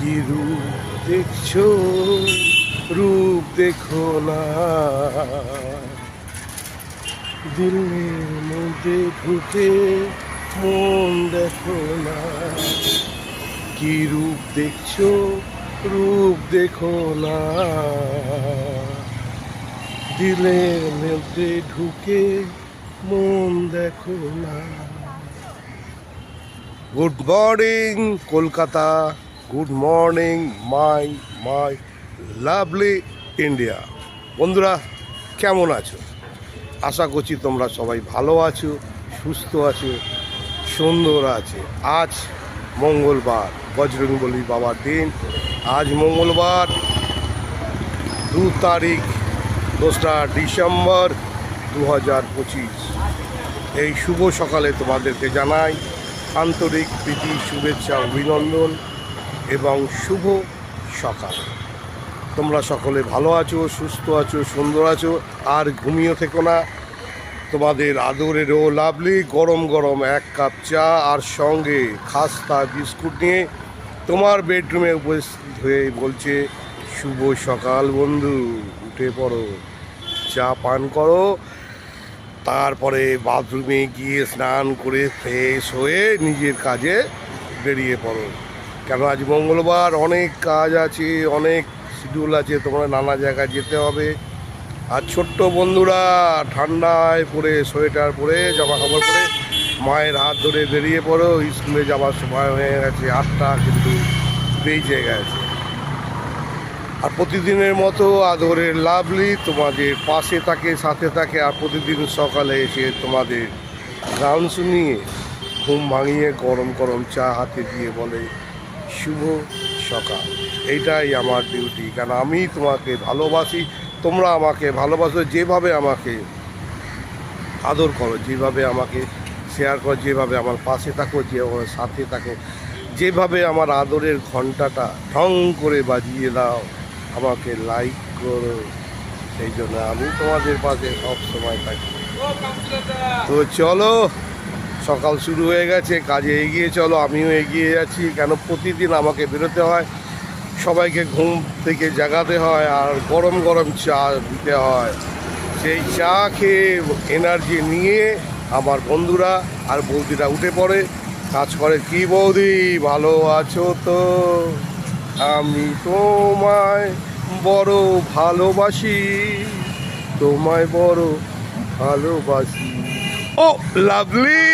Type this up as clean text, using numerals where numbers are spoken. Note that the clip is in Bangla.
কি রূপ দেখছো, রূপ দেখো না, দিলের মধ্যে ঢুকে মন দেখো না। কি রূপ দেখছো, রূপ দেখো না, দিলের মধ্যে ঢুকে মন দেখো না। Good morning Kolkata, good morning my my lovely India. বন্ধুরা কেমন আছো? আশা করছি তোমরা সবাই ভালো আছো, সুস্থ আছো, সুন্দর আছে। আজ মঙ্গলবার, বজরংবলী বাবার দিন। আজ মঙ্গলবার 2 তারিখ 2রা ডিসেম্বর 2025। এই শুভ সকালে তোমাদেরকে জানাই আন্তরিক প্রীতি, শুভেচ্ছা, অভিনন্দন এবং শুভ সকাল। তোমরা সকলে ভালো আছো, সুস্থ আছো, সুন্দর আছো, আর ঘুমিয়ে থেকো না। তোমাদের আদরেরও লাভলি গরম গরম 1 কাপ চা আর সঙ্গে খাস্তা বিস্কুট নিয়ে তোমার বেডরুমে উপস্থিত হয়ে বলছে শুভ সকাল বন্ধু। উঠে পড়ো, চা পান করো, তারপরে বাথরুমে গিয়ে স্নান করে ফ্রেশ হয়ে নিজের কাজে বেরিয়ে পড়ো। কেন আজ মঙ্গলবার, অনেক কাজ আছে, অনেক শিডিউল আছে, তোমরা নানা জায়গায় যেতে হবে। আর ছোট্ট বন্ধুরা ঠান্ডায় পরে সোয়েটার পরে জামা কাপড় পরে মায়ের হাত ধরে বেরিয়ে পড়ো। স্কুলে যাওয়ার সময় হয়ে গেছে 8টা, কিন্তু বেঁচে গেছে। আর প্রতিদিনের মতো আদরের লাভলি তোমাদের পাশে থাকে, সাথে থাকে, আর প্রতিদিন সকালে এসে তোমাদের গান শুনিয়ে ঘুম ভাঙিয়ে গরম গরম চা হাতে দিয়ে বলে শুভ সকাল। এইটাই আমার ডিউটি, কারণ আমি তোমাকে ভালোবাসি, তোমরা আমাকে ভালোবাসো। যেভাবে আমাকে আদর করো, যেভাবে আমাকে শেয়ার করো, যেভাবে আমার পাশে থাকো, যেভাবে সাথে থাকো, যেভাবে আমার আদরের ঘন্টাটা ঢং করে বাজিয়ে দাও, আমাকে লাইক করো, সেই জন্য আমি তোমাদের পাশে সব সময় থাকি। তো চলো, সকাল শুরু হয়ে গেছে, কাজে এগিয়ে চলো, আমিও এগিয়ে যাচ্ছি। কেন প্রতিদিন আমাকে বেরোতে হয়, সবাইকে ঘুম থেকে জাগাতে হয়, আর গরম গরম চা দিতে হয়। সেই চা খেয়ে এনার্জি নিয়ে আমার বন্ধুরা আর বৌদিরা উঠে পড়ে, কাজ করে। কি বৌদি ভালো আছো তো? আমি তোমায় বড় ভালোবাসি, তোমায় বড় ভালোবাসি। ও লাভলি,